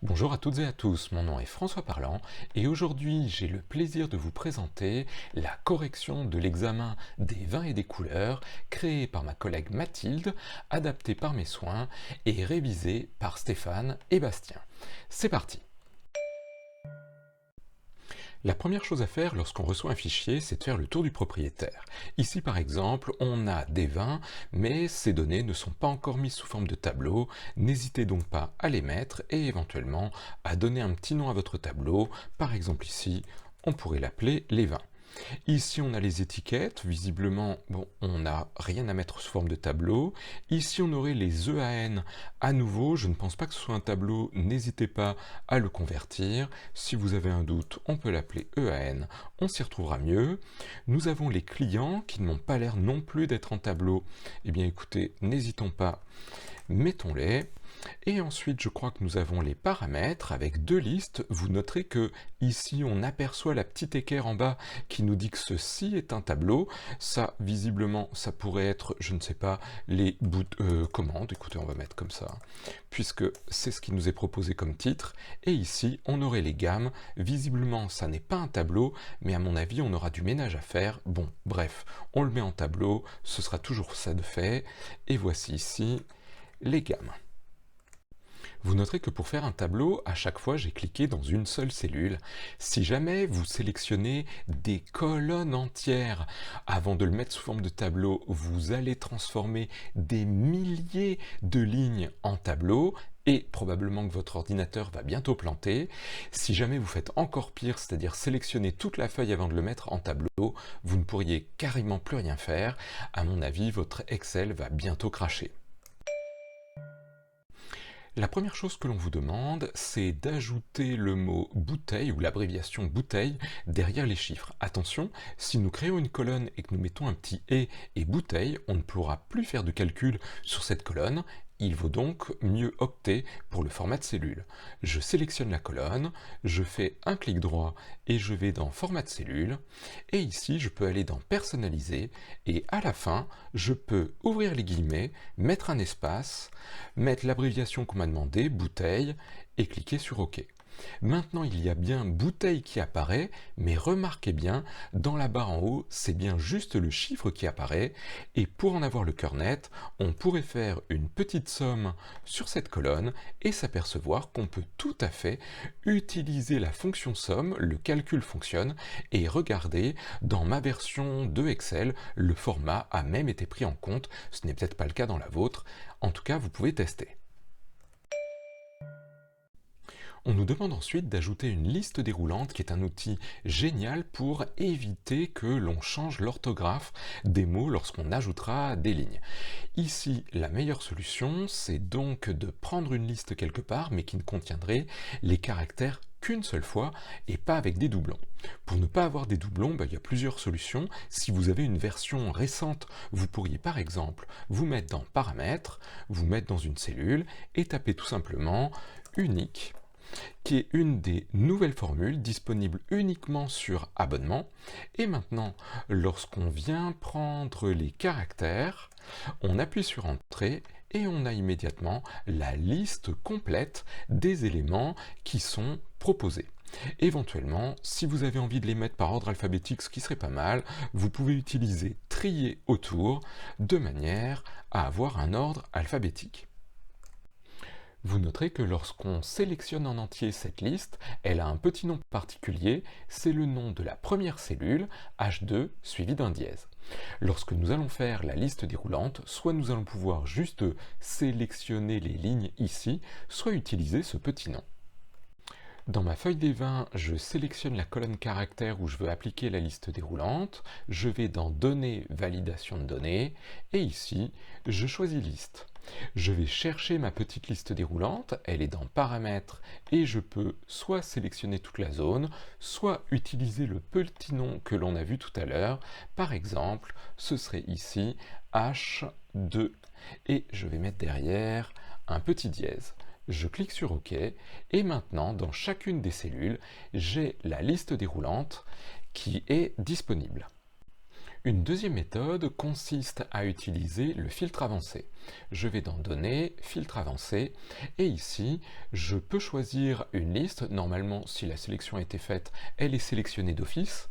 Bonjour à toutes et à tous, mon nom est François Parlant et aujourd'hui j'ai le plaisir de vous présenter la correction de l'examen des vins et des couleurs créé par ma collègue Mathilde, adapté par mes soins et révisé par Stéphane et Bastien. C'est parti! La première chose à faire lorsqu'on reçoit un fichier, c'est de faire le tour du propriétaire. Ici par exemple, on a des vins, mais ces données ne sont pas encore mises sous forme de tableau. N'hésitez donc pas à les mettre et éventuellement à donner un petit nom à votre tableau. Par exemple ici, on pourrait l'appeler les vins. Ici, on a les étiquettes. Visiblement, bon, on n'a rien à mettre sous forme de tableau. Ici, on aurait les EAN. À nouveau, je ne pense pas que ce soit un tableau. N'hésitez pas à le convertir. Si vous avez un doute, on peut l'appeler EAN. On s'y retrouvera mieux. Nous avons les clients qui n'ont pas l'air non plus d'être en tableau. Eh bien, écoutez, n'hésitons pas. Mettons-les. Et ensuite, je crois que nous avons les paramètres avec deux listes. Vous noterez que ici, on aperçoit la petite équerre en bas qui nous dit que ceci est un tableau. Ça, visiblement, ça pourrait être, je ne sais pas, les commandes. Écoutez, on va mettre comme ça, puisque c'est ce qui nous est proposé comme titre. Et ici, on aurait les gammes. Visiblement, ça n'est pas un tableau, mais à mon avis, on aura du ménage à faire. Bon, bref, on le met en tableau. Ce sera toujours ça de fait. Et voici ici les gammes. Vous noterez que pour faire un tableau, à chaque fois j'ai cliqué dans une seule cellule. Si jamais vous sélectionnez des colonnes entières, avant de le mettre sous forme de tableau, vous allez transformer des milliers de lignes en tableau, et probablement que votre ordinateur va bientôt planter. Si jamais vous faites encore pire, c'est-à-dire sélectionner toute la feuille avant de le mettre en tableau, vous ne pourriez carrément plus rien faire. À mon avis, votre Excel va bientôt cracher. La première chose que l'on vous demande, c'est d'ajouter le mot bouteille ou l'abréviation bouteille derrière les chiffres. Attention, si nous créons une colonne et que nous mettons un petit et bouteille, on ne pourra plus faire de calcul sur cette colonne. Il vaut donc mieux opter pour le format de cellule. Je sélectionne la colonne, je fais un clic droit et je vais dans format de cellule. Et ici, je peux aller dans personnaliser et à la fin, je peux ouvrir les guillemets, mettre un espace, mettre l'abréviation qu'on m'a demandé, bouteille, et cliquer sur OK. Maintenant, il y a bien bouteille qui apparaît, mais remarquez bien, dans la barre en haut, c'est bien juste le chiffre qui apparaît, et pour en avoir le cœur net, on pourrait faire une petite somme sur cette colonne et s'apercevoir qu'on peut tout à fait utiliser la fonction somme, le calcul fonctionne, et regardez, dans ma version de Excel, le format a même été pris en compte, ce n'est peut-être pas le cas dans la vôtre, en tout cas vous pouvez tester. On nous demande ensuite d'ajouter une liste déroulante qui est un outil génial pour éviter que l'on change l'orthographe des mots lorsqu'on ajoutera des lignes. Ici, la meilleure solution, c'est donc de prendre une liste quelque part, mais qui ne contiendrait les caractères qu'une seule fois et pas avec des doublons. Pour ne pas avoir des doublons, il y a plusieurs solutions. Si vous avez une version récente, vous pourriez par exemple vous mettre dans Paramètres, vous mettre dans une cellule et taper tout simplement unique, qui est une des nouvelles formules disponibles uniquement sur abonnement. Et maintenant, lorsqu'on vient prendre les caractères, on appuie sur Entrée et on a immédiatement la liste complète des éléments qui sont proposés. Éventuellement, si vous avez envie de les mettre par ordre alphabétique, ce qui serait pas mal, vous pouvez utiliser trier autour de manière à avoir un ordre alphabétique. Vous noterez que lorsqu'on sélectionne en entier cette liste, elle a un petit nom particulier, c'est le nom de la première cellule, H2 suivi d'un dièse. Lorsque nous allons faire la liste déroulante, soit nous allons pouvoir juste sélectionner les lignes ici, soit utiliser ce petit nom. Dans ma feuille des vins, je sélectionne la colonne caractère où je veux appliquer la liste déroulante, je vais dans Données, validation de données, et ici, je choisis liste. Je vais chercher ma petite liste déroulante, elle est dans Paramètres, et je peux soit sélectionner toute la zone, soit utiliser le petit nom que l'on a vu tout à l'heure. Par exemple, ce serait ici H2, et je vais mettre derrière un petit dièse. Je clique sur OK et maintenant dans chacune des cellules, j'ai la liste déroulante qui est disponible. Une deuxième méthode consiste à utiliser le filtre avancé. Je vais dans Données, Filtre avancé, et ici, je peux choisir une liste. Normalement, si la sélection a été faite, elle est sélectionnée d'office.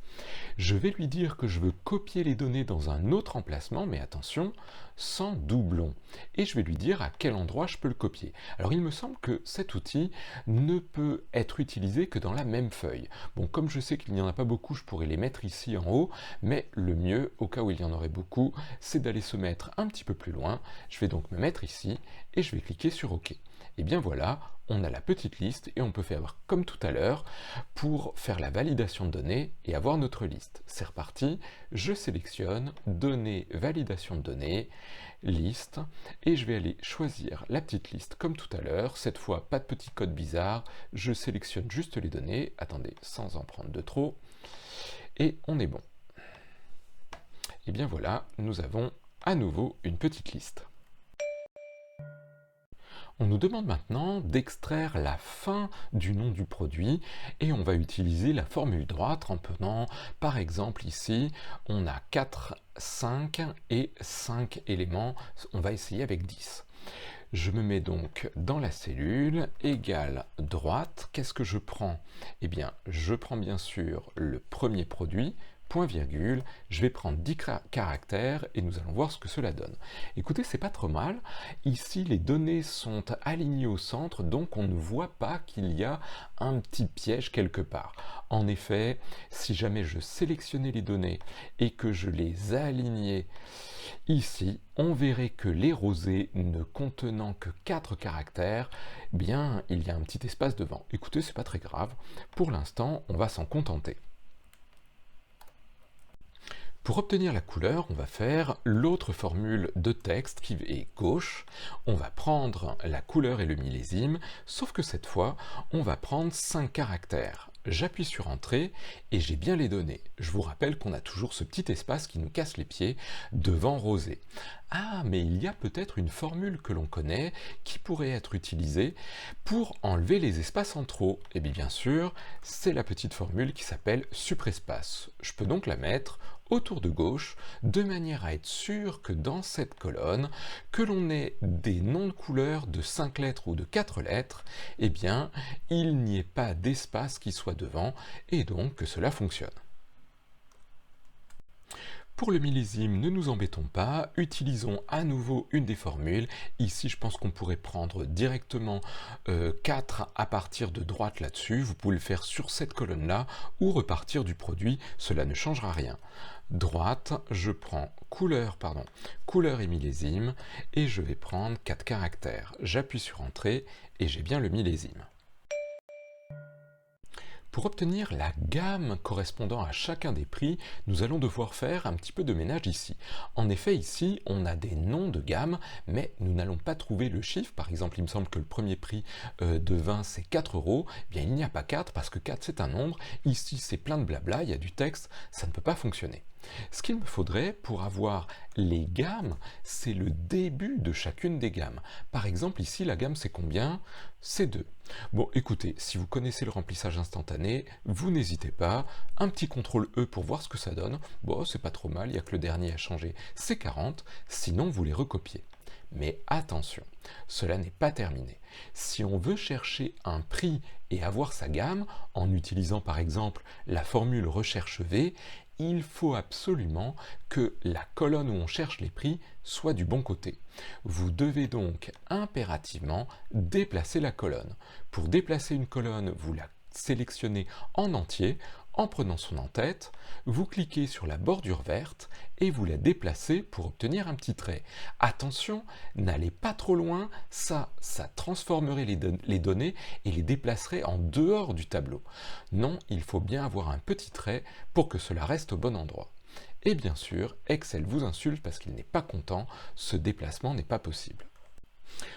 Je vais lui dire que je veux copier les données dans un autre emplacement, mais attention, sans doublon. Et je vais lui dire à quel endroit je peux le copier. Alors il me semble que cet outil ne peut être utilisé que dans la même feuille. Bon, comme je sais qu'il n'y en a pas beaucoup, je pourrais les mettre ici en haut, mais le mieux, au cas où il y en aurait beaucoup, c'est d'aller se mettre un petit peu plus loin. Je vais donc me mettre ici et je vais cliquer sur OK. Et bien voilà, on a la petite liste et on peut faire comme tout à l'heure pour faire la validation de données et avoir notre liste. C'est reparti, je sélectionne données, validation de données, liste, et je vais aller choisir la petite liste comme tout à l'heure. Cette fois, pas de petit code bizarre, je sélectionne juste les données, attendez, sans en prendre de trop, et on est bon. Et bien voilà, nous avons à nouveau une petite liste. On nous demande maintenant d'extraire la fin du nom du produit et on va utiliser la formule droite en prenant, par exemple ici, on a 4, 5 et 5 éléments, on va essayer avec 10. Je me mets donc dans la cellule, égale droite, qu'est-ce que je prends? Eh bien, je prends bien sûr le premier produit, point virgule, je vais prendre 10 caractères et nous allons voir ce que cela donne. Écoutez, c'est pas trop mal. Ici, les données sont alignées au centre, donc on ne voit pas qu'il y a un petit piège quelque part. En effet, si jamais je sélectionnais les données et que je les alignais ici, on verrait que les rosés ne contenant que 4 caractères, bien, il y a un petit espace devant. Écoutez, c'est pas très grave. Pour l'instant, on va s'en contenter. Pour obtenir la couleur, on va faire l'autre formule de texte qui est gauche. On va prendre la couleur et le millésime, sauf que cette fois, on va prendre 5 caractères. J'appuie sur Entrée et j'ai bien les données. Je vous rappelle qu'on a toujours ce petit espace qui nous casse les pieds devant rosé. Ah, mais il y a peut-être une formule que l'on connaît qui pourrait être utilisée pour enlever les espaces en trop. Et bien sûr, c'est la petite formule qui s'appelle suprespace. Je peux donc la mettre autour de gauche, de manière à être sûr que dans cette colonne, que l'on ait des noms de couleurs de 5 lettres ou de 4 lettres, eh bien, il n'y ait pas d'espace qui soit devant, et donc que cela fonctionne. Pour le millésime, ne nous embêtons pas, utilisons à nouveau une des formules. Ici, je pense qu'on pourrait prendre directement 4 à partir de droite là-dessus. Vous pouvez le faire sur cette colonne-là ou repartir du produit, cela ne changera rien. Droite, je prends couleur et millésime et je vais prendre 4 caractères. J'appuie sur Entrée et j'ai bien le millésime. Pour obtenir la gamme correspondant à chacun des prix, nous allons devoir faire un petit peu de ménage ici. En effet, ici, on a des noms de gamme, mais nous n'allons pas trouver le chiffre. Par exemple, il me semble que le premier prix de vin, c'est 4 €. Eh bien, il n'y a pas 4 parce que 4, c'est un nombre. Ici, c'est plein de blabla, il y a du texte, ça ne peut pas fonctionner. Ce qu'il me faudrait pour avoir les gammes, c'est le début de chacune des gammes. Par exemple, ici, la gamme, c'est combien? C'est 2. Bon, écoutez, si vous connaissez le remplissage instantané, vous n'hésitez pas. Un petit CTRL E pour voir ce que ça donne. Bon, c'est pas trop mal, il n'y a que le dernier à changer, c'est 40. Sinon, vous les recopiez. Mais attention, cela n'est pas terminé. Si on veut chercher un prix et avoir sa gamme, en utilisant par exemple la formule recherche V, il faut absolument que la colonne où on cherche les prix soit du bon côté. Vous devez donc impérativement déplacer la colonne. Pour déplacer une colonne, vous la sélectionnez en entier, en prenant son en-tête, vous cliquez sur la bordure verte et vous la déplacez pour obtenir un petit trait. Attention, n'allez pas trop loin, ça transformerait les données et les déplacerait en dehors du tableau. Non, il faut bien avoir un petit trait pour que cela reste au bon endroit. Et bien sûr, Excel vous insulte parce qu'il n'est pas content, ce déplacement n'est pas possible.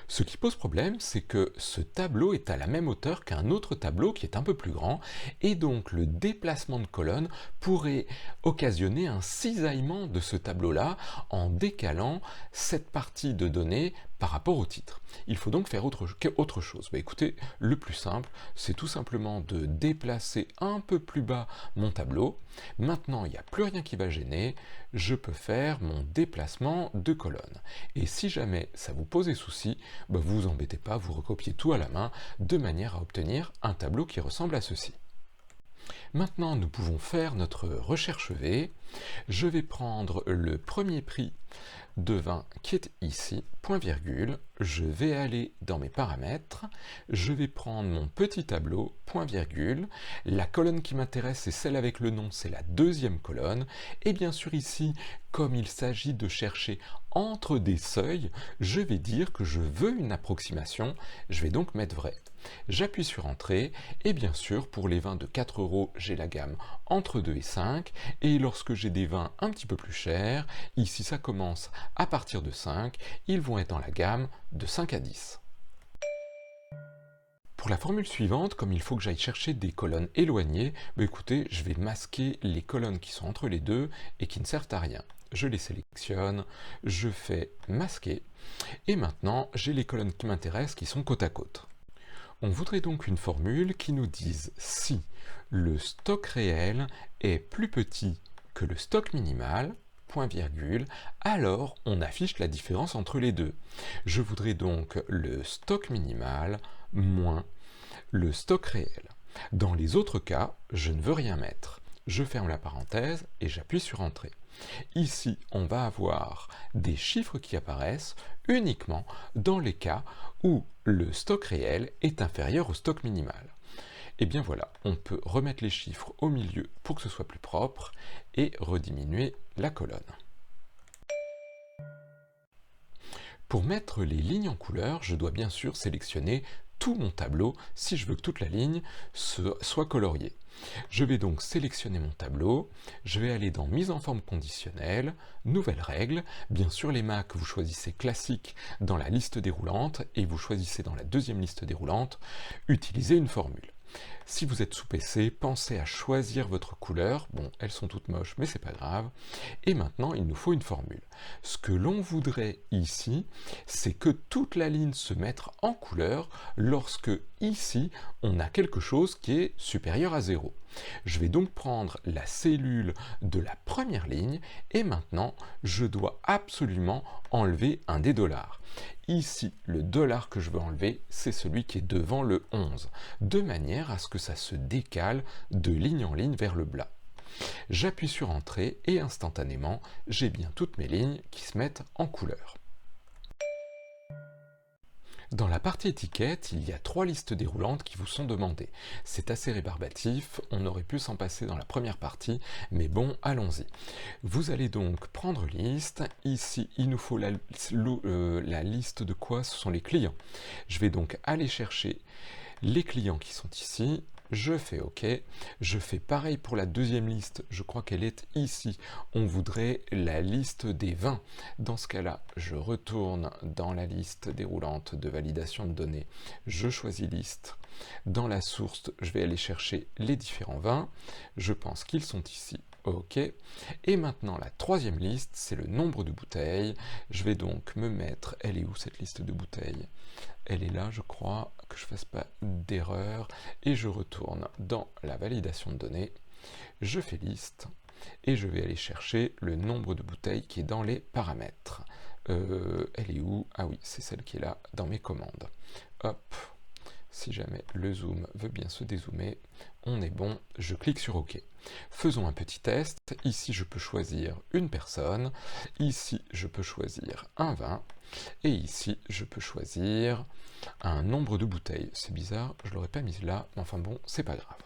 Ce qui pose problème, c'est que ce tableau est à la même hauteur qu'un autre tableau qui est un peu plus grand, et donc le déplacement de colonne pourrait occasionner un cisaillement de ce tableau-là en décalant cette partie de données par rapport au titre. Il faut donc faire autre chose. Écoutez, le plus simple, c'est tout simplement de déplacer un peu plus bas mon tableau. Maintenant, il n'y a plus rien qui va gêner. Je peux faire mon déplacement de colonne. Et si jamais ça vous pose des soucis, vous vous embêtez pas, vous recopiez tout à la main de manière à obtenir un tableau qui ressemble à ceci. Maintenant, nous pouvons faire notre recherche V. Je vais prendre le premier prix de 20 qui est ici, point virgule, je vais aller dans mes paramètres, je vais prendre mon petit tableau, point virgule, la colonne qui m'intéresse c'est celle avec le nom, c'est la deuxième colonne, et bien sûr ici, comme il s'agit de chercher entre des seuils, je vais dire que je veux une approximation, je vais donc mettre vrai. J'appuie sur Entrée, et bien sûr, pour les vins de 4 €, j'ai la gamme entre 2 et 5, et lorsque j'ai des vins un petit peu plus chers, ici ça commence à partir de 5, ils vont être dans la gamme de 5 à 10. Pour la formule suivante, comme il faut que j'aille chercher des colonnes éloignées, écoutez, je vais masquer les colonnes qui sont entre les deux et qui ne servent à rien. Je les sélectionne, je fais masquer, et maintenant j'ai les colonnes qui m'intéressent qui sont côte à côte. On voudrait donc une formule qui nous dise si le stock réel est plus petit que le stock minimal, point virgule, alors on affiche la différence entre les deux. Je voudrais donc le stock minimal moins le stock réel. Dans les autres cas, je ne veux rien mettre. Je ferme la parenthèse et j'appuie sur Entrée. Ici, on va avoir des chiffres qui apparaissent uniquement dans les cas où le stock réel est inférieur au stock minimal. Et bien voilà, on peut remettre les chiffres au milieu pour que ce soit plus propre et rediminuer la colonne. Pour mettre les lignes en couleur, je dois bien sûr sélectionner tout mon tableau si je veux que toute la ligne soit coloriée. Je vais donc sélectionner mon tableau, je vais aller dans Mise en forme conditionnelle, Nouvelles règles, bien sûr les Mac vous choisissez classique dans la liste déroulante et vous choisissez dans la deuxième liste déroulante, utiliser une formule. Si vous êtes sous PC, pensez à choisir votre couleur. Bon, elles sont toutes moches, mais c'est pas grave. Et maintenant, il nous faut une formule. Ce que l'on voudrait ici, c'est que toute la ligne se mette en couleur lorsque, ici, on a quelque chose qui est supérieur à 0. Je vais donc prendre la cellule de la première ligne et maintenant, je dois absolument enlever un des dollars. Ici, le dollar que je veux enlever, c'est celui qui est devant le 11, de manière à ce que ça se décale de ligne en ligne vers le bas. J'appuie sur Entrée et instantanément, j'ai bien toutes mes lignes qui se mettent en couleur. Dans la partie étiquette, il y a 3 listes déroulantes qui vous sont demandées. C'est assez rébarbatif, on aurait pu s'en passer dans la première partie, mais bon, allons-y. Vous allez donc prendre liste, ici il nous faut la liste de quoi? Ce sont les clients. Je vais donc aller chercher les clients qui sont ici, je fais OK, je fais pareil pour la deuxième liste, je crois qu'elle est ici, on voudrait la liste des vins. Dans ce cas-là, je retourne dans la liste déroulante de validation de données, je choisis liste, dans la source, je vais aller chercher les différents vins, je pense qu'ils sont ici, OK, et maintenant la troisième liste, c'est le nombre de bouteilles, je vais donc me mettre, elle est où cette liste de bouteilles? Elle est là, je crois, que je ne fasse pas d'erreur, et je retourne dans la validation de données, je fais liste, et je vais aller chercher le nombre de bouteilles qui est dans les paramètres. Elle est où? Ah oui, c'est celle qui est là, dans mes commandes. Hop, si jamais le zoom veut bien se dézoomer, on est bon, je clique sur OK. Faisons un petit test, ici je peux choisir une personne, ici je peux choisir un vin, et ici je peux choisir un nombre de bouteilles. C'est bizarre, je ne l'aurais pas mise là, mais enfin bon, c'est pas grave.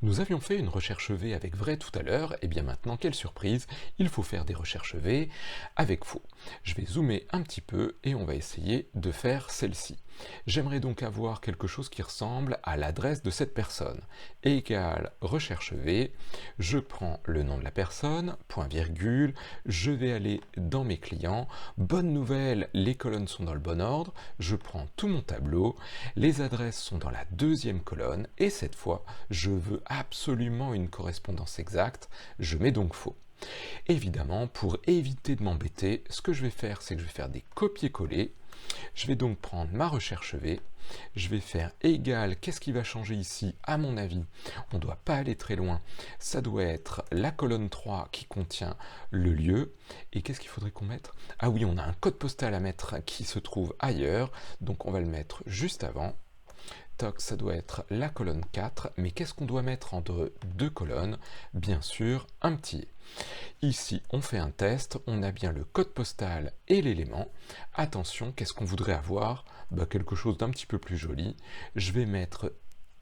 Nous avions fait une recherche V avec vrai tout à l'heure, et bien maintenant, quelle surprise, il faut faire des recherches V avec faux. Je vais zoomer un petit peu et on va essayer de faire celle-ci. J'aimerais donc avoir quelque chose qui ressemble à l'adresse de cette personne. Égale recherche V, je prends le nom de la personne, point virgule, je vais aller dans mes clients. Bonne nouvelle, les colonnes sont dans le bon ordre, je prends tout mon tableau, les adresses sont dans la deuxième colonne et cette fois, je veux absolument une correspondance exacte, je mets donc faux. Évidemment, pour éviter de m'embêter, ce que je vais faire, c'est que je vais faire des copier-coller. Je vais donc prendre ma recherche V, je vais faire égal, qu'est-ce qui va changer ici? À mon avis, on ne doit pas aller très loin, ça doit être la colonne 3 qui contient le lieu, et qu'est-ce qu'il faudrait qu'on mette? Ah oui, on a un code postal à mettre qui se trouve ailleurs, donc on va le mettre juste avant. Toc, ça doit être la colonne 4, mais qu'est-ce qu'on doit mettre entre deux colonnes? Bien sûr, un petit. Ici, on fait un test, on a bien le code postal et l'élément. Attention, qu'est-ce qu'on voudrait avoir? Quelque chose d'un petit peu plus joli. Je vais mettre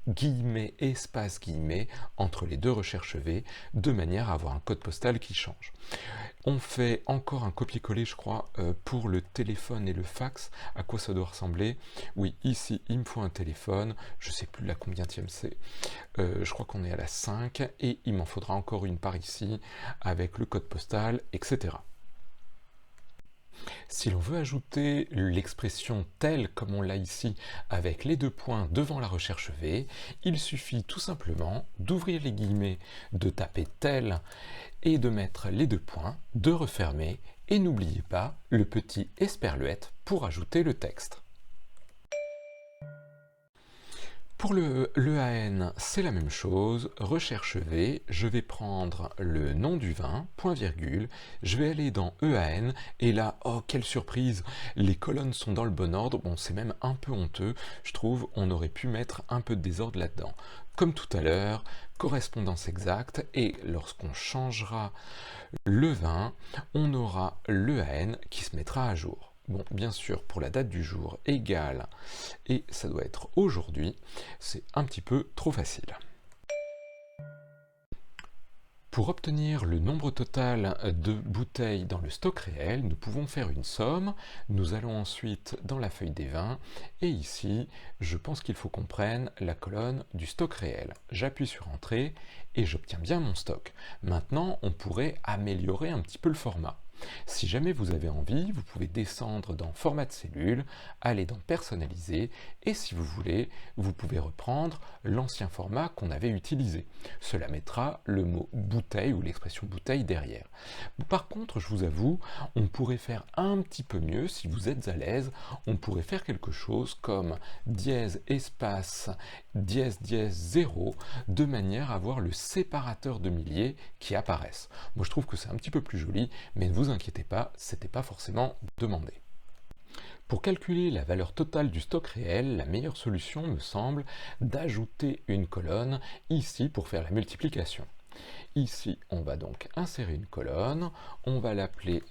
guillemets, espace guillemets, entre les deux recherches V, de manière à avoir un code postal qui change. On fait encore un copier-coller, je crois, pour le téléphone et le fax. À quoi ça doit ressembler? Oui, ici, il me faut un téléphone. Je ne sais plus la combienième c'est. Je crois qu'on est à la 5 et il m'en faudra encore une par ici avec le code postal, etc. Si l'on veut ajouter l'expression telle comme on l'a ici avec les deux points devant la recherche V, il suffit tout simplement d'ouvrir les guillemets, de taper tel et de mettre les deux points, de refermer et n'oubliez pas le petit esperluette pour ajouter le texte. Pour le EAN, c'est la même chose, recherche V, je vais prendre le nom du vin, point virgule, je vais aller dans EAN, et là, oh quelle surprise, les colonnes sont dans le bon ordre, bon c'est même un peu honteux, je trouve, on aurait pu mettre un peu de désordre là-dedans. Comme tout à l'heure, correspondance exacte, et lorsqu'on changera le vin, on aura l'EAN qui se mettra à jour. Bon, bien sûr, pour la date du jour égale, et ça doit être aujourd'hui, c'est un petit peu trop facile. Pour obtenir le nombre total de bouteilles dans le stock réel, nous pouvons faire une somme. Nous allons ensuite dans la feuille des vins, et ici, je pense qu'il faut qu'on prenne la colonne du stock réel. J'appuie sur Entrée, et j'obtiens bien mon stock. Maintenant, on pourrait améliorer un petit peu le format. Si jamais vous avez envie, vous pouvez descendre dans Format de cellule, aller dans Personnaliser, et si vous voulez, vous pouvez reprendre l'ancien format qu'on avait utilisé. Cela mettra le mot bouteille ou l'expression bouteille derrière. Par contre, je vous avoue, on pourrait faire un petit peu mieux, si vous êtes à l'aise, on pourrait faire quelque chose comme dièse espace dièse dièse 0, de manière à avoir le séparateur de milliers qui apparaissent. Moi je trouve que c'est un petit peu plus joli, mais ne vous inquiétez pas, c'était pas forcément demandé. Pour calculer la valeur totale du stock réel, la meilleure solution me semble d'ajouter une colonne ici pour faire la multiplication. Ici, on va donc insérer une colonne, on va l'appeler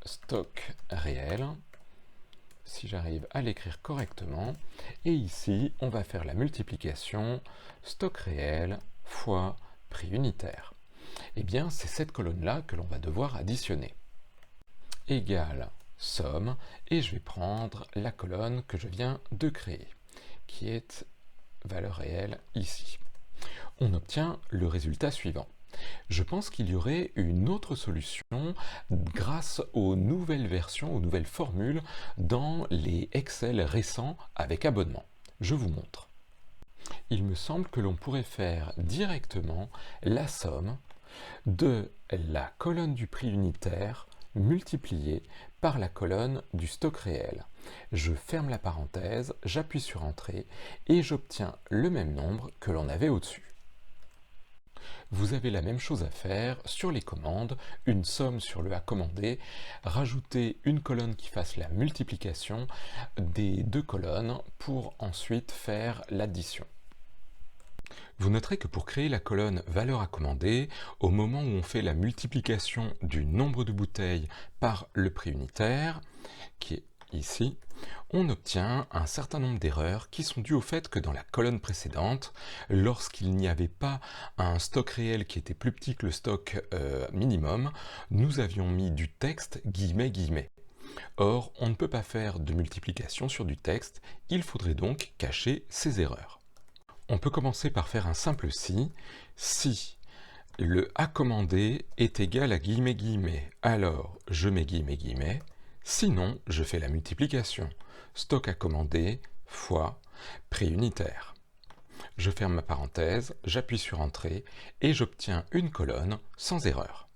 stock réel, si j'arrive à l'écrire correctement, et ici, on va faire la multiplication stock réel fois prix unitaire. Eh bien, c'est cette colonne-là que l'on va devoir additionner. Égale somme, et je vais prendre la colonne que je viens de créer, qui est valeur réelle ici. On obtient le résultat suivant. Je pense qu'il y aurait une autre solution grâce aux nouvelles versions, aux nouvelles formules dans les Excel récents avec abonnement. Je vous montre. Il me semble que l'on pourrait faire directement la somme de la colonne du prix unitaire multipliée par la colonne du stock réel. Je ferme la parenthèse, j'appuie sur Entrée et j'obtiens le même nombre que l'on avait au-dessus. Vous avez la même chose à faire sur les commandes, une somme sur le à commander, rajouter une colonne qui fasse la multiplication des deux colonnes pour ensuite faire l'addition. Vous noterez que pour créer la colonne valeur à commander, au moment où on fait la multiplication du nombre de bouteilles par le prix unitaire, qui est ici, on obtient un certain nombre d'erreurs qui sont dues au fait que dans la colonne précédente, lorsqu'il n'y avait pas un stock réel qui était plus petit que le stock minimum, nous avions mis du texte guillemets guillemets. Or, on ne peut pas faire de multiplication sur du texte, il faudrait donc cacher ces erreurs. On peut commencer par faire un simple si le à commander est égal à guillemets guillemets, alors je mets guillemets guillemets, sinon je fais la multiplication, stock à commander fois prix unitaire. Je ferme ma parenthèse, j'appuie sur Entrée et j'obtiens une colonne sans erreur.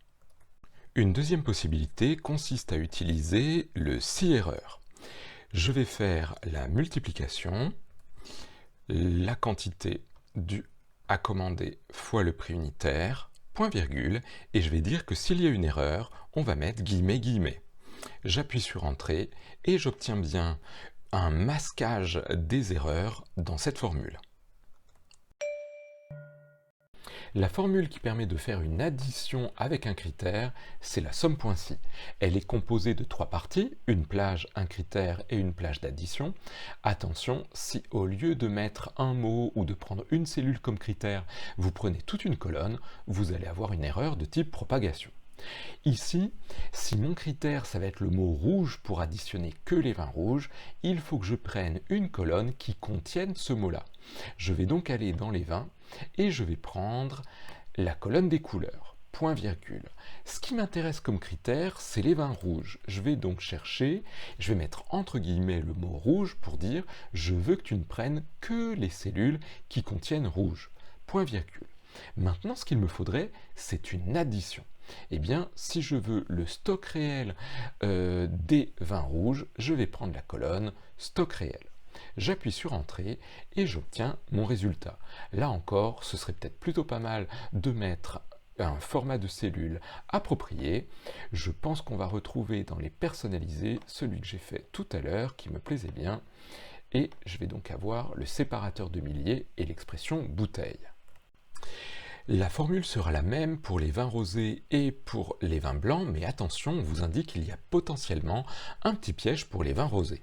Une deuxième possibilité consiste à utiliser le si erreur. Je vais faire la multiplication, la quantité due à commander fois le prix unitaire, point virgule, et je vais dire que s'il y a une erreur, on va mettre guillemets guillemets. J'appuie sur Entrée et j'obtiens bien un masquage des erreurs dans cette formule. La formule qui permet de faire une addition avec un critère, c'est la somme.si. Elle est composée de 3 parties, une plage, un critère et une plage d'addition. Attention, si au lieu de mettre un mot ou de prendre une cellule comme critère, vous prenez toute une colonne, vous allez avoir une erreur de type propagation. Ici, si mon critère, ça va être le mot rouge pour additionner que les vins rouges, il faut que je prenne une colonne qui contienne ce mot-là. Je vais donc aller dans les vins et je vais prendre la colonne des couleurs, point virgule. Ce qui m'intéresse comme critère, c'est les vins rouges. Je vais donc chercher, je vais mettre entre guillemets le mot rouge pour dire je veux que tu ne prennes que les cellules qui contiennent rouge, point virgule. Maintenant, ce qu'il me faudrait, c'est une addition. Eh bien, si je veux le stock réel des vins rouges, je vais prendre la colonne stock réel. J'appuie sur Entrée et j'obtiens mon résultat. Là encore, ce serait peut-être plutôt pas mal de mettre un format de cellule approprié. Je pense qu'on va retrouver dans les personnalisés celui que j'ai fait tout à l'heure qui me plaisait bien. Et je vais donc avoir le séparateur de milliers et l'expression bouteille. La formule sera la même pour les vins rosés et pour les vins blancs, mais attention, on vous indique qu'il y a potentiellement un petit piège pour les vins rosés.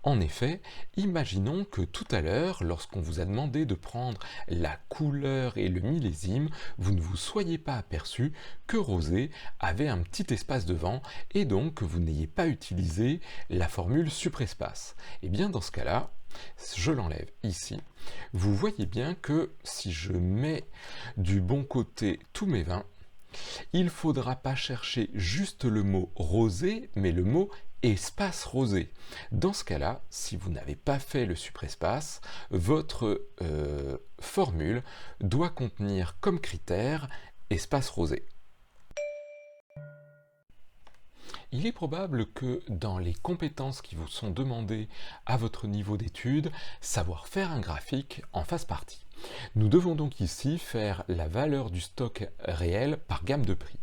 En effet, imaginons que tout à l'heure, lorsqu'on vous a demandé de prendre la couleur et le millésime, vous ne vous soyez pas aperçu que rosé avait un petit espace devant et donc que vous n'ayez pas utilisé la formule suprespace. Et bien dans ce cas-là, je l'enlève ici. Vous voyez bien que si je mets du bon côté tous mes vins, il ne faudra pas chercher juste le mot rosé, mais le mot espace rosé. Dans ce cas-là, si vous n'avez pas fait le suprespace, votre formule doit contenir comme critère espace rosé. Il est probable que dans les compétences qui vous sont demandées à votre niveau d'étude, savoir faire un graphique en fasse partie. Nous devons donc ici faire la valeur du stock réel par gamme de prix.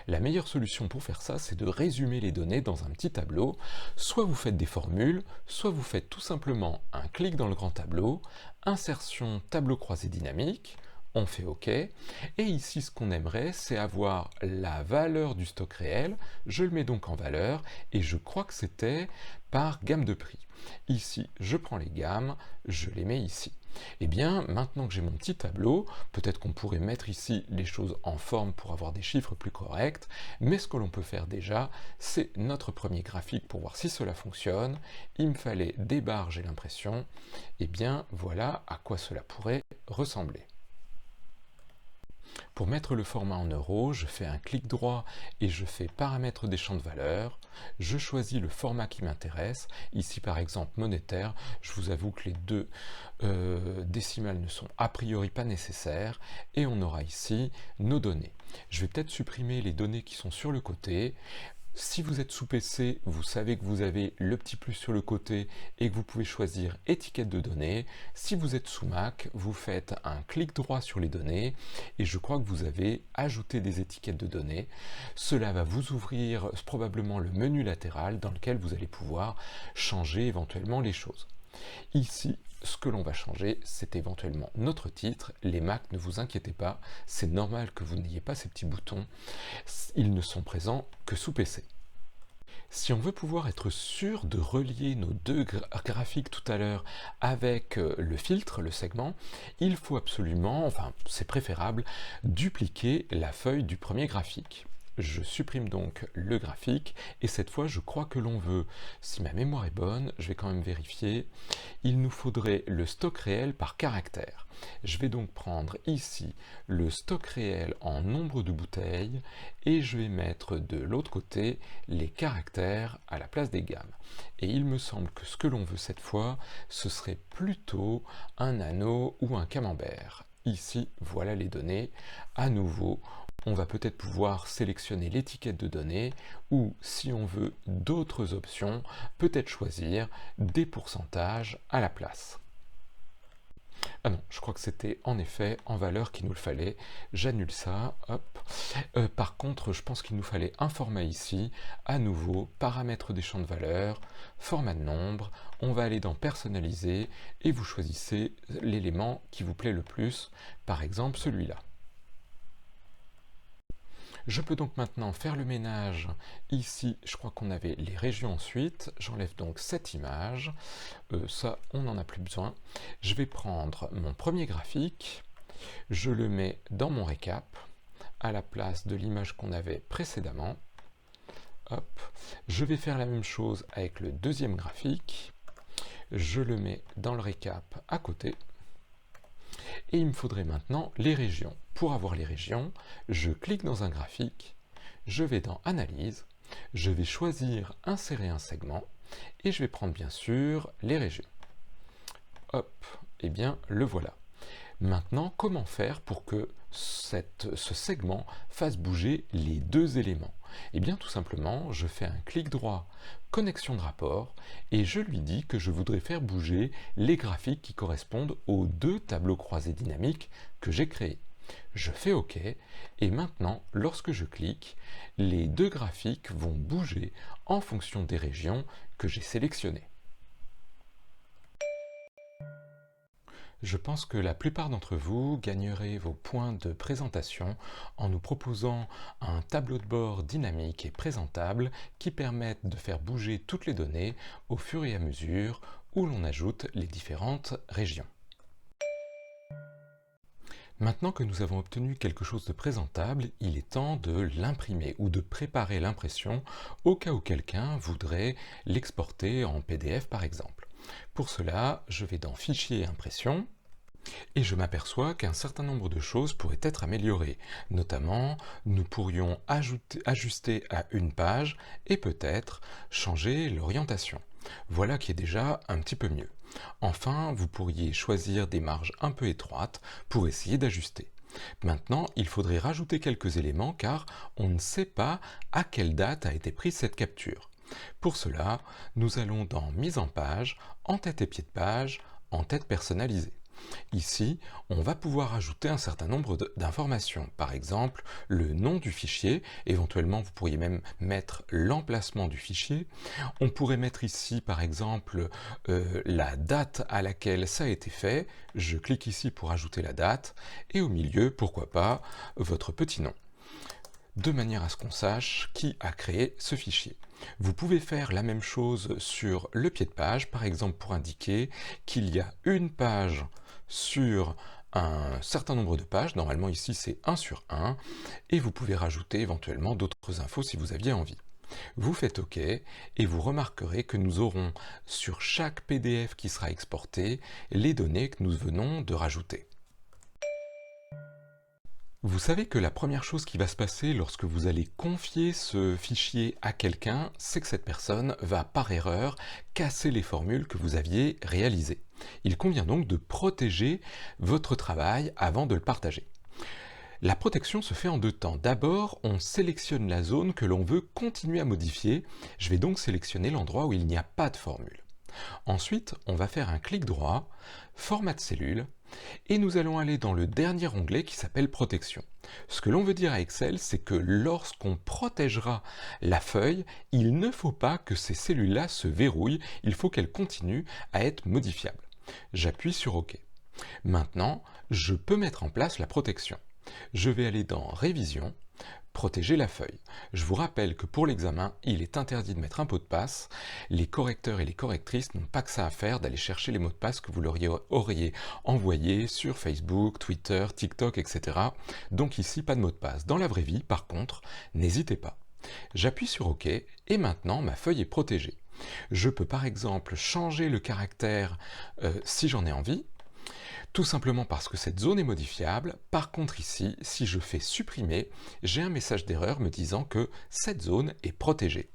La meilleure solution pour faire ça, c'est de résumer les données dans un petit tableau. Soit vous faites des formules, soit vous faites tout simplement un clic dans le grand tableau, insertion tableau croisé dynamique, on fait OK, et ici ce qu'on aimerait c'est avoir la valeur du stock réel, je le mets donc en valeur, et je crois que c'était par gamme de prix. Ici je prends les gammes, je les mets ici. Et bien maintenant que j'ai mon petit tableau, peut-être qu'on pourrait mettre ici les choses en forme pour avoir des chiffres plus corrects, mais ce que l'on peut faire déjà, c'est notre premier graphique pour voir si cela fonctionne. Il me fallait des barres, j'ai l'impression, et bien voilà à quoi cela pourrait ressembler. Pour mettre le format en euros, je fais un clic droit et je fais paramètres des champs de valeur. Je choisis le format qui m'intéresse. Ici par exemple monétaire, je vous avoue que les deux décimales ne sont a priori pas nécessaires. Et on aura ici nos données. Je vais peut-être supprimer les données qui sont sur le côté. Si vous êtes sous PC, vous savez que vous avez le petit plus sur le côté et que vous pouvez choisir étiquette de données. Si vous êtes sous Mac, vous faites un clic droit sur les données et je crois que vous avez ajouté des étiquettes de données. Cela va vous ouvrir probablement le menu latéral dans lequel vous allez pouvoir changer éventuellement les choses. Ici, ce que l'on va changer, c'est éventuellement notre titre. Les Mac, ne vous inquiétez pas, c'est normal que vous n'ayez pas ces petits boutons. Ils ne sont présents que sous PC. Si on veut pouvoir être sûr de relier nos deux graphiques tout à l'heure avec le filtre, le segment, il faut absolument, enfin c'est préférable, dupliquer la feuille du premier graphique. Je supprime donc le graphique et cette fois je crois que l'on veut, si ma mémoire est bonne, je vais quand même vérifier, il nous faudrait le stock réel par caractère. Je vais donc prendre ici le stock réel en nombre de bouteilles et je vais mettre de l'autre côté les caractères à la place des gammes. Et il me semble que ce que l'on veut cette fois, ce serait plutôt un anneau ou un camembert. Ici, voilà les données. À nouveau, on va peut-être pouvoir sélectionner l'étiquette de données ou, si on veut d'autres options, peut-être choisir des pourcentages à la place. Ah non, je crois que c'était en effet en valeur qu'il nous le fallait. J'annule ça, hop. Par contre, je pense qu'il nous fallait un format ici. À nouveau, paramètres des champs de valeur, format de nombre. On va aller dans personnaliser et vous choisissez l'élément qui vous plaît le plus. Par exemple, celui-là. Je peux donc maintenant faire le ménage. Ici, je crois qu'on avait les régions ensuite. J'enlève donc cette image. Ça, on n'en a plus besoin. Je vais prendre mon premier graphique. Je le mets dans mon récap à la place de l'image qu'on avait précédemment. Hop. Je vais faire la même chose avec le deuxième graphique. Je le mets dans le récap à côté. Et il me faudrait maintenant les régions. Pour avoir les régions, je clique dans un graphique, je vais dans Analyse, je vais choisir Insérer un segment et je vais prendre bien sûr les régions. Hop, et bien le voilà. Maintenant, comment faire pour que ce segment fasse bouger les deux éléments? Eh bien tout simplement, je fais un clic droit, connexion de rapport, et je lui dis que je voudrais faire bouger les graphiques qui correspondent aux deux tableaux croisés dynamiques que j'ai créés. Je fais OK, et maintenant, lorsque je clique, les deux graphiques vont bouger en fonction des régions que j'ai sélectionnées. Je pense que la plupart d'entre vous gagneraient vos points de présentation en nous proposant un tableau de bord dynamique et présentable qui permette de faire bouger toutes les données au fur et à mesure où l'on ajoute les différentes régions. Maintenant que nous avons obtenu quelque chose de présentable, il est temps de l'imprimer ou de préparer l'impression au cas où quelqu'un voudrait l'exporter en PDF par exemple. Pour cela, je vais dans Fichier Impression et je m'aperçois qu'un certain nombre de choses pourraient être améliorées. Notamment, nous pourrions ajuster à une page et peut-être changer l'orientation. Voilà qui est déjà un petit peu mieux. Enfin, vous pourriez choisir des marges un peu étroites pour essayer d'ajuster. Maintenant, il faudrait rajouter quelques éléments car on ne sait pas à quelle date a été prise cette capture. Pour cela, nous allons dans Mise en page, en tête et pied de page, en tête personnalisée. Ici, on va pouvoir ajouter un certain nombre d'informations, par exemple le nom du fichier, éventuellement vous pourriez même mettre l'emplacement du fichier. On pourrait mettre ici par exemple la date à laquelle ça a été fait, je clique ici pour ajouter la date, et au milieu, pourquoi pas, votre petit nom, de manière à ce qu'on sache qui a créé ce fichier. Vous pouvez faire la même chose sur le pied de page, par exemple pour indiquer qu'il y a une page sur un certain nombre de pages, normalement ici c'est 1 sur 1, et vous pouvez rajouter éventuellement d'autres infos si vous aviez envie. Vous faites OK et vous remarquerez que nous aurons sur chaque PDF qui sera exporté les données que nous venons de rajouter. Vous savez que la première chose qui va se passer lorsque vous allez confier ce fichier à quelqu'un, c'est que cette personne va par erreur casser les formules que vous aviez réalisées. Il convient donc de protéger votre travail avant de le partager. La protection se fait en deux temps. D'abord, on sélectionne la zone que l'on veut continuer à modifier. Je vais donc sélectionner l'endroit où il n'y a pas de formule. Ensuite, on va faire un clic droit, format de cellule, et nous allons aller dans le dernier onglet qui s'appelle protection. Ce que l'on veut dire à Excel, c'est que lorsqu'on protégera la feuille, il ne faut pas que ces cellules-là se verrouillent, il faut qu'elles continuent à être modifiables. J'appuie sur OK. Maintenant, je peux mettre en place la protection. Je vais aller dans Révision, protéger la feuille. Je vous rappelle que pour l'examen, il est interdit de mettre un mot de passe. Les correcteurs et les correctrices n'ont pas que ça à faire d'aller chercher les mots de passe que vous leur auriez envoyés sur Facebook, Twitter, TikTok, etc. Donc ici, pas de mot de passe. Dans la vraie vie, par contre, n'hésitez pas. J'appuie sur OK et maintenant ma feuille est protégée. Je peux par exemple changer le caractère si j'en ai envie, tout simplement parce que cette zone est modifiable. Par contre ici, si je fais supprimer, j'ai un message d'erreur me disant que cette zone est protégée.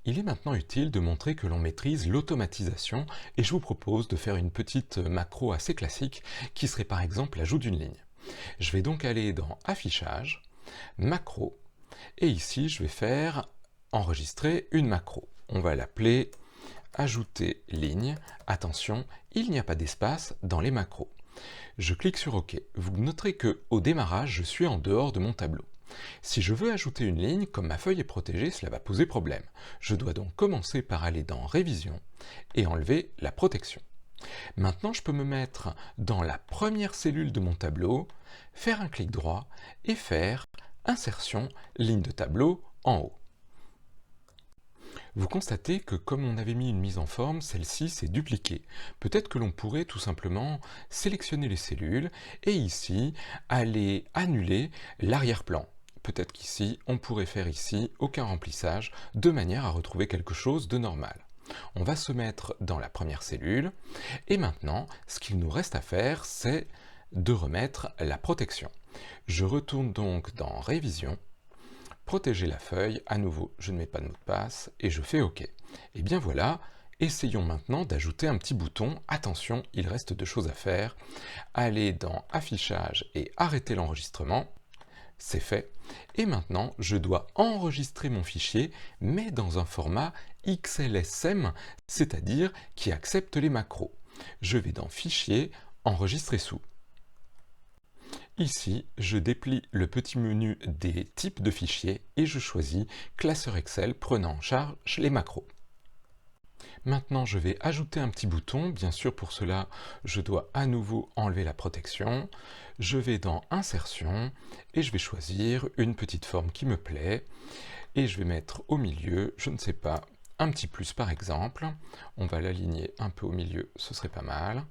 Il est maintenant utile de montrer que l'on maîtrise l'automatisation et je vous propose de faire une petite macro assez classique qui serait par exemple l'ajout d'une ligne. Je vais donc aller dans Affichage, Macro, et ici je vais faire enregistrer une macro. On va l'appeler Ajouter ligne. Attention, il n'y a pas d'espace dans les macros. Je clique sur OK. Vous noterez que au démarrage, je suis en dehors de mon tableau. Si je veux ajouter une ligne, comme ma feuille est protégée, cela va poser problème. Je dois donc commencer par aller dans Révision et enlever la protection. Maintenant, je peux me mettre dans la première cellule de mon tableau, faire un clic droit et faire Insertion, ligne de tableau en haut. Vous constatez que comme on avait mis une mise en forme, celle-ci s'est dupliquée. Peut-être que l'on pourrait tout simplement sélectionner les cellules et ici aller annuler l'arrière-plan. Peut-être qu'ici, on pourrait faire ici aucun remplissage de manière à retrouver quelque chose de normal. On va se mettre dans la première cellule et maintenant, ce qu'il nous reste à faire, c'est de remettre la protection. Je retourne donc dans Révision, Protéger la feuille, à nouveau, je ne mets pas de mot de passe et je fais OK. Et bien voilà, essayons maintenant d'ajouter un petit bouton. Attention, il reste deux choses à faire. Aller dans Affichage et arrêter l'enregistrement. C'est fait. Et maintenant, je dois enregistrer mon fichier, mais dans un format XLSM, c'est-à-dire qui accepte les macros. Je vais dans Fichier, Enregistrer sous. Ici, je déplie le petit menu des types de fichiers et je choisis Classeur Excel prenant en charge les macros. Maintenant, je vais ajouter un petit bouton. Bien sûr, pour cela, je dois à nouveau enlever la protection. Je vais dans Insertion et je vais choisir une petite forme qui me plaît. Et je vais mettre au milieu, je ne sais pas, un petit plus par exemple. On va l'aligner un peu au milieu, ce serait pas mal.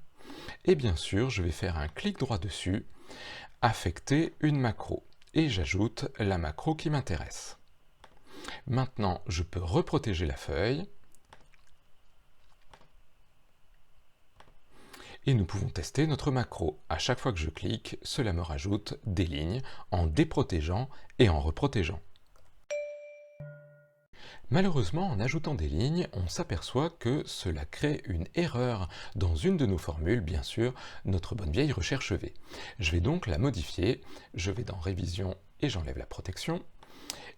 Et bien sûr, je vais faire un clic droit dessus, affecter une macro. Et j'ajoute la macro qui m'intéresse. Maintenant, je peux reprotéger la feuille. Et nous pouvons tester notre macro. À chaque fois que je clique, cela me rajoute des lignes en déprotégeant et en reprotégeant. Malheureusement, en ajoutant des lignes, on s'aperçoit que cela crée une erreur dans une de nos formules, bien sûr, notre bonne vieille recherche V. Je vais donc la modifier, je vais dans Révision et j'enlève la protection.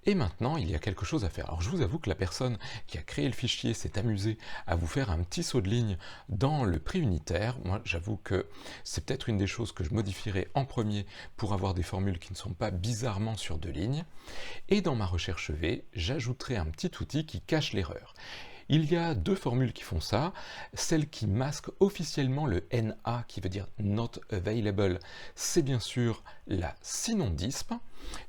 Et maintenant, il y a quelque chose à faire. Alors je vous avoue que la personne qui a créé le fichier s'est amusée à vous faire un petit saut de ligne dans le prix unitaire. Moi, j'avoue que c'est peut-être une des choses que je modifierai en premier pour avoir des formules qui ne sont pas bizarrement sur deux lignes. Et dans ma recherche V, j'ajouterai un petit outil qui cache l'erreur. Il y a deux formules qui font ça, celle qui masque officiellement le NA qui veut dire Not Available, c'est bien sûr la sinon disp.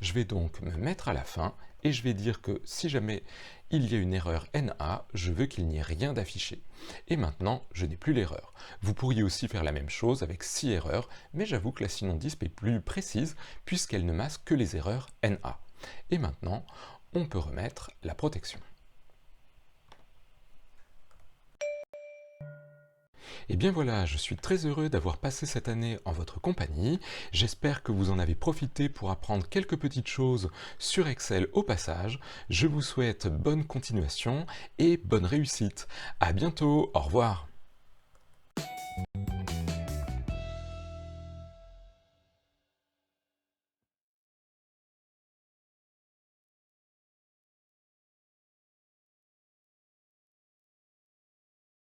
Je vais donc me mettre à la fin et je vais dire que si jamais il y a une erreur NA, je veux qu'il n'y ait rien d'affiché. Et maintenant, je n'ai plus l'erreur. Vous pourriez aussi faire la même chose avec 6 erreurs, mais j'avoue que la sinon disp est plus précise puisqu'elle ne masque que les erreurs NA. Et maintenant, on peut remettre la protection. Et bien voilà, je suis très heureux d'avoir passé cette année en votre compagnie. J'espère que vous en avez profité pour apprendre quelques petites choses sur Excel au passage. Je vous souhaite bonne continuation et bonne réussite. À bientôt, au revoir.